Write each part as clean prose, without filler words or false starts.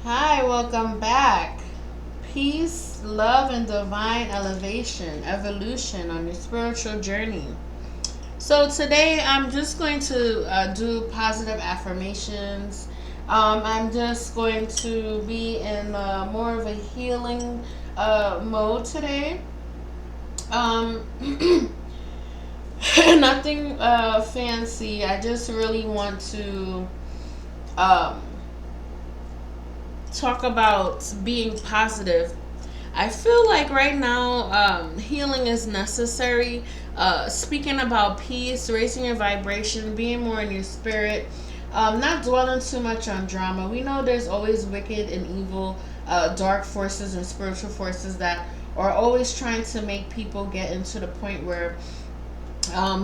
Hi, welcome back. Peace, love, and divine elevation, evolution on your spiritual journey. So, today I'm just going to do positive affirmations. I'm just going to be in more of a healing mode today. Um, Nothing fancy. I just really want to um, talk about being positive. I feel like right now, healing is necessary. Speaking about peace, raising your vibration, being more in your spirit, not dwelling too much on drama. We know there's always wicked and evil, dark forces and spiritual forces that are always trying to make people get into the point where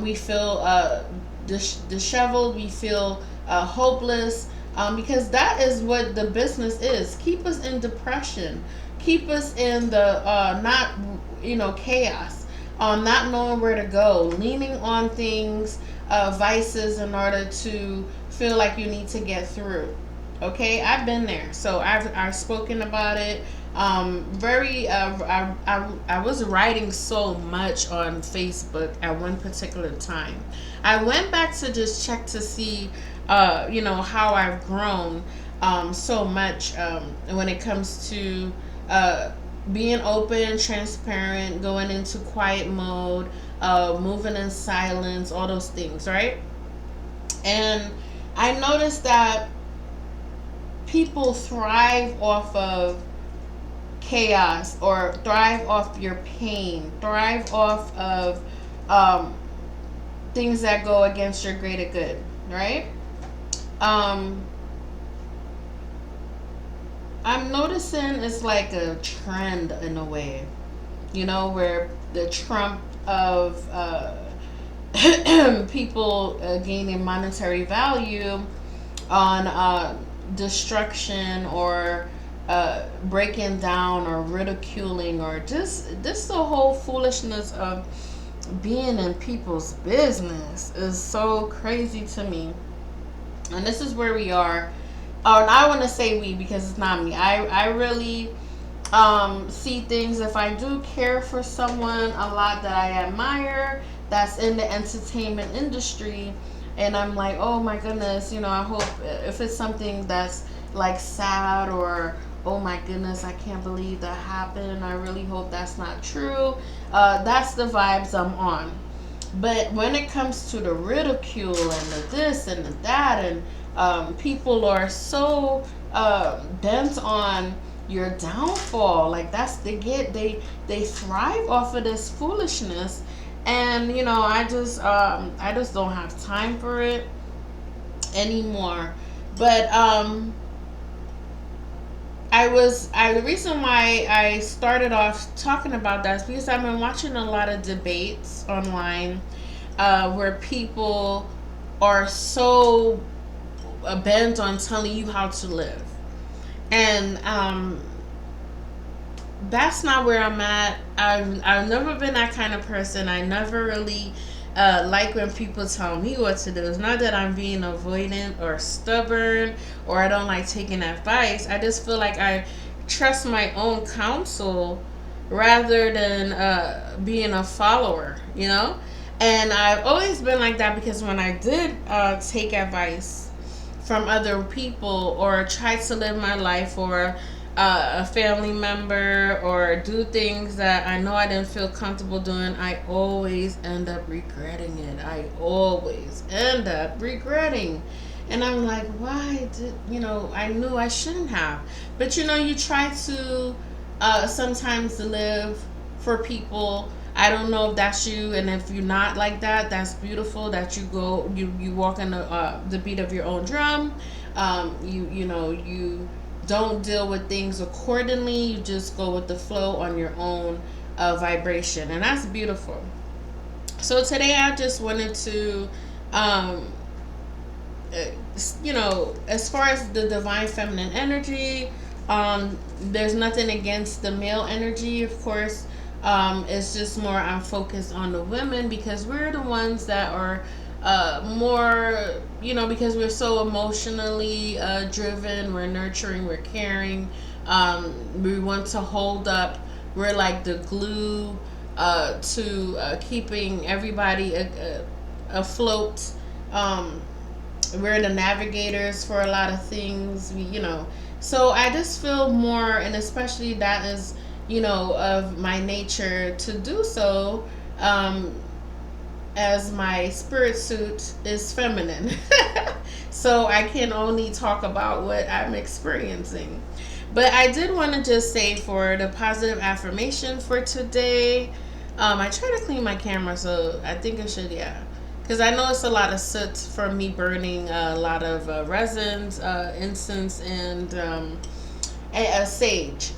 we feel disheveled, we feel hopeless, because that is what the business is. Keep us in depression, keep us in the not, chaos, not knowing where to go, leaning on things, vices in order to feel like you need to get through. Okay, I've been there, so I've spoken about it. Very I was writing so much on Facebook at one particular time. I went back to just check to see how I've grown so much when it comes to uh being open, transparent, going into quiet mode, moving in silence, all those things, right? And I noticed that people thrive off of chaos, or thrive off your pain, thrive off of um, things that go against your greater good, right? Um, I'm noticing it's like a trend in a way, where the Trump of people gaining monetary value on destruction, or breaking down, or ridiculing, or just this the whole foolishness of being in people's business is so crazy to me. And this is where we are. Oh, and I want to say we, because it's not me. I really see things, if I do care for someone a lot that I admire, that's in the entertainment industry, and I'm like, oh my goodness, I hope, if it's something that's like sad, or oh my goodness, I can't believe that happened, I really hope that's not true. That's the vibes I'm on. But when it comes to the ridicule and the this and the that, and people are so bent on your downfall, like that's they thrive off of this foolishness. And I just don't have time for it anymore. But the reason why I started off talking about that is because I've been watching a lot of debates online, where people are so bent on telling you how to live. And that's not where I'm at. I've never been that kind of person. I never really like when people tell me what to do. It's not that I'm being avoidant or stubborn, or I don't like taking advice. I just feel like I trust my own counsel rather than being a follower, And I've always been like that, because when I did take advice from other people, or try to live my life, or a family member, or do things that I know I didn't feel comfortable doing, I always end up regretting it. I always end up regretting. And I'm like, why did, I knew I shouldn't have. But you try to sometimes live for people. I don't know if that's you, and if you're not like that, that's beautiful. That you walk in the beat of your own drum. You don't deal with things accordingly. You just go with the flow on your own vibration, and that's beautiful. So today I just wanted to, um, uh, as far as the divine feminine energy, there's nothing against the male energy, of course. It's just more I'm focused on the women, because we're the ones that are more, because we're so emotionally driven, we're nurturing, we're caring, we want to hold up, we're like the glue to keeping everybody afloat. um, we're the navigators for a lot of things. So I just feel more, and especially that is, of my nature to do so. um, as my spirit suit is feminine. So I can only talk about what I'm experiencing. But I did want to just say, for the positive affirmation for today, I try to clean my camera, so I think I should, yeah. Because I know it's a lot of soot from me burning a lot of resins, incense, and sage.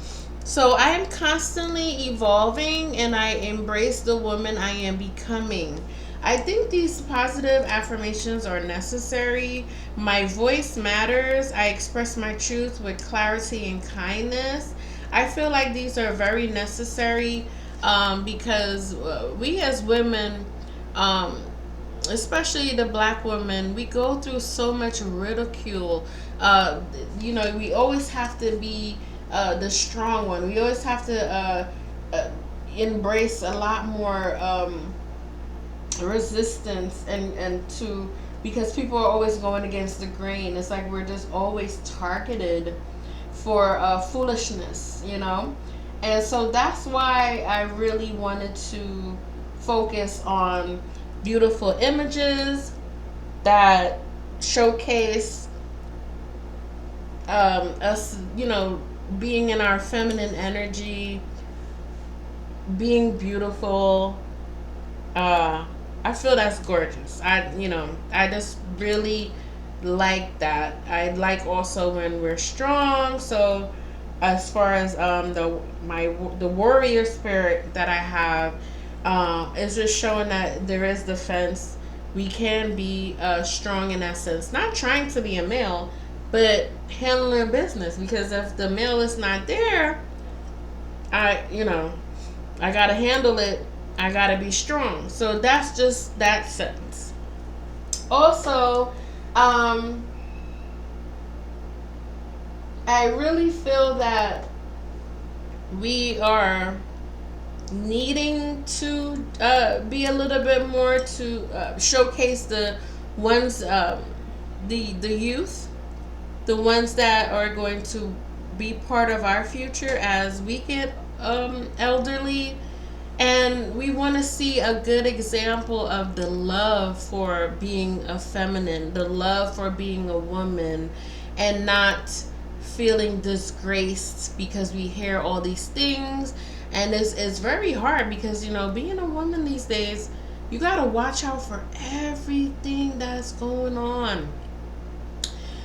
So I am constantly evolving, and I embrace the woman I am becoming. I think these positive affirmations are necessary. My voice matters. I express my truth with clarity and kindness. I feel like these are very necessary, because we as women, um, especially the black women, we go through so much ridicule. We always have to be the strong one. We always have to uh, embrace a lot more resistance, and to because people are always going against the grain. It's like we're just always targeted for foolishness. And so that's why I really wanted to focus on beautiful images that showcase us, being in our feminine energy, being beautiful. uh I feel that's gorgeous. I just really like that. I like also when we're strong. So as far as the warrior spirit that I have, is just showing that there is defense. We can be strong in that sense. Not trying to be a male, but handling business. Because if the male is not there, I gotta handle it. I gotta be strong. So that's just that sense. Also, um, I really feel that we are needing to be a little bit more to showcase the ones, the youth, the ones that are going to be part of our future as we get elderly. And we want to see a good example of the love for being a feminine, the love for being a woman, and not feeling disgraced because we hear all these things. And it's very hard because, being a woman these days, you got to watch out for everything that's going on.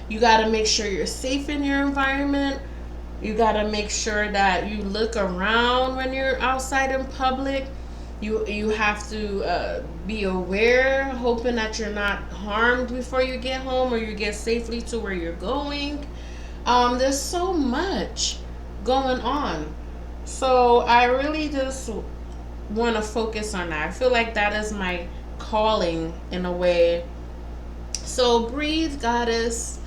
You got to make sure you're safe in your environment. You got to make sure that you look around when you're outside in public. You have to be aware, hoping that you're not harmed before you get home, or you get safely to where you're going. There's so much going on. So I really just want to focus on that. I feel like that is my calling in a way. So breathe, goddess.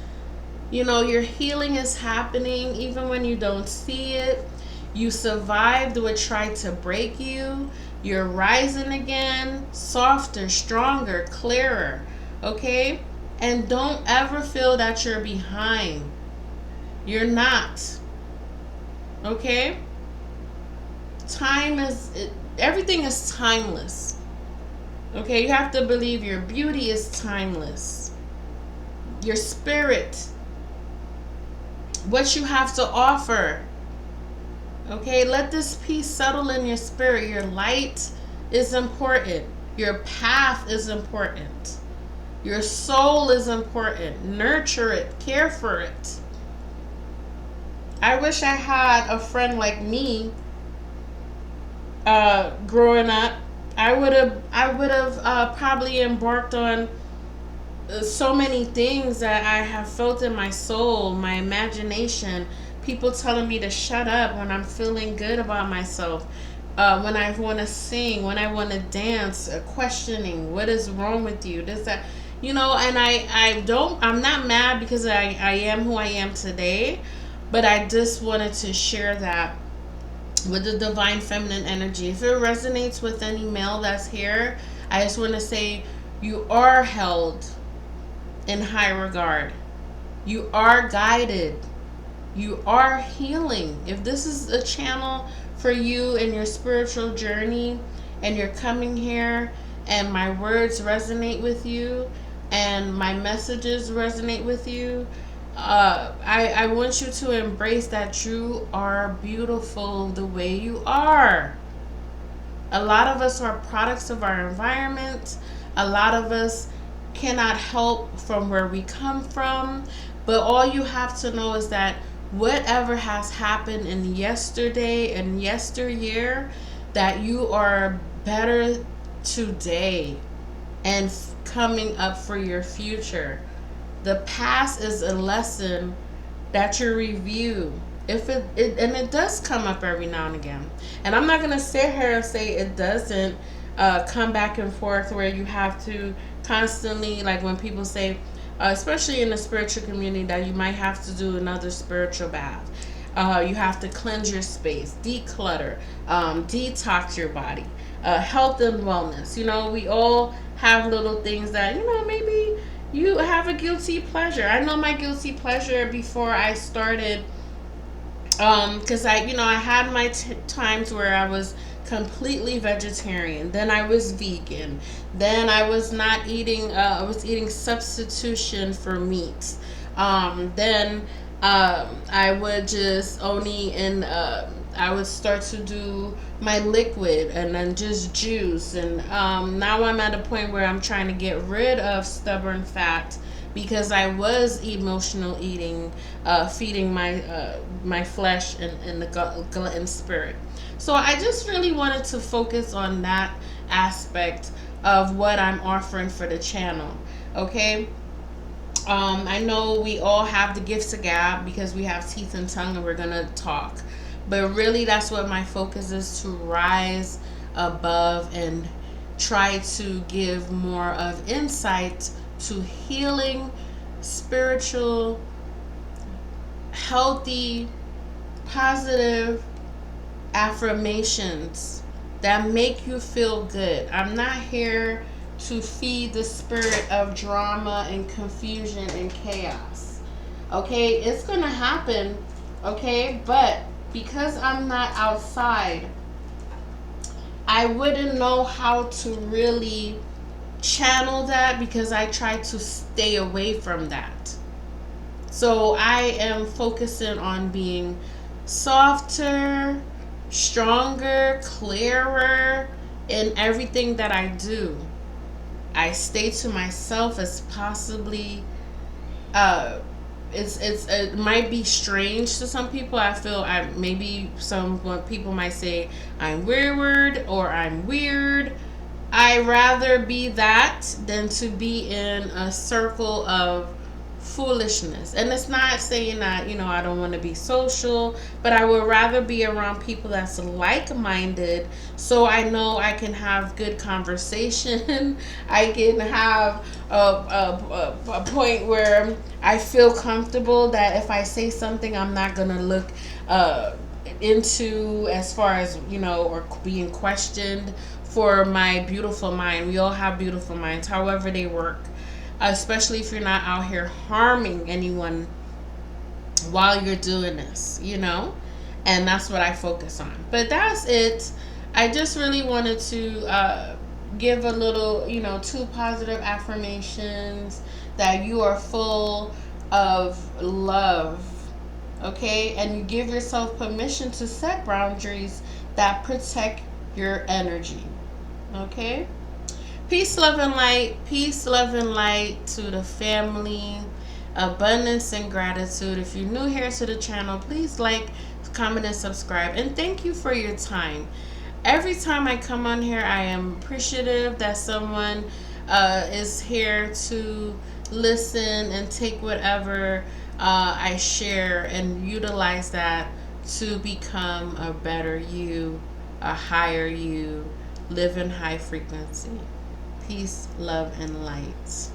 Your healing is happening even when you don't see it. You survived what tried to break you. You're rising again, softer, stronger, clearer. Okay? And don't ever feel that you're behind. You're not. Okay? Everything is timeless. Okay? You have to believe your beauty is timeless. Your spirit, what you have to offer. Okay, let this peace settle in your spirit. Your light is important. Your path is important. Your soul is important. Nurture it, care for it. I wish I had a friend like me growing up. I would have probably embarked on so many things that I have felt in my soul, my imagination, people telling me to shut up when I'm feeling good about myself, when I want to sing, when I want to dance, questioning what is wrong with you, this that, and I'm not mad because I am who I am today, but I just wanted to share that with the divine feminine energy. If it resonates with any male that's here, I just want to say you are held in high regard. You are guided. You are healing. If this is a channel for you in your spiritual journey and you're coming here and my words resonate with you and my messages resonate with you, I want you to embrace that you are beautiful the way you are. A lot of us are products of our environment. A lot of us cannot help from where we come from. But all you have to know is that whatever has happened in yesterday and yesteryear, that you are better today and coming up for your future. The past is a lesson that you review. If it does come up every now and again, and I'm not gonna sit here and say it doesn't come back and forth where you have to constantly, like when people say, especially in the spiritual community, that you might have to do another spiritual bath. You have to cleanse your space, declutter, detox your body, health and wellness. We all have little things that, maybe you have a guilty pleasure. I know my guilty pleasure before I started, because I had my times where I was completely vegetarian, then I was vegan, then I was not eating, I was eating substitution for meat, then I would just only I would start to do my liquid and then just juice, and now I'm at a point where I'm trying to get rid of stubborn fat because I was emotional eating, feeding my flesh and the glutton spirit. So I just really wanted to focus on that aspect of what I'm offering for the channel. Okay. I know we all have the gifts of gab because we have teeth and tongue and we're gonna talk. But really, that's what my focus is, to rise above and try to give more of insight to healing, spiritual, healthy, positive affirmations that make you feel good. I'm not here to feed the spirit of drama and confusion and chaos. Okay, it's gonna happen. Okay, but because I'm not outside, I wouldn't know how to really channel that because I try to stay away from that. So I am focusing on being softer, stronger, clearer in everything that I do. I stay to myself as possibly it might be strange to some people. I feel maybe some people might say I'm wayward or I'm weird. I rather be that than to be in a circle of foolishness. And it's not saying that, I don't want to be social, but I would rather be around people that's like-minded, so I know I can have good conversation. I can have a point where I feel comfortable that if I say something, I'm not going to look into as far as, or being questioned for my beautiful mind. We all have beautiful minds, however they work. Especially if you're not out here harming anyone while you're doing this, and that's what I focus on. But that's it. I just really wanted to give a little, 2 positive affirmations that you are full of love, okay? And you give yourself permission to set boundaries that protect your energy, okay? Peace, love, and light. Peace, love, and light to the family. Abundance and gratitude. If you're new here to the channel, please like, comment, and subscribe. And thank you for your time. Every time I come on here, I am appreciative that someone is here to listen and take whatever I share and utilize that to become a better you a higher you. Live in high frequency. Peace, love, and light.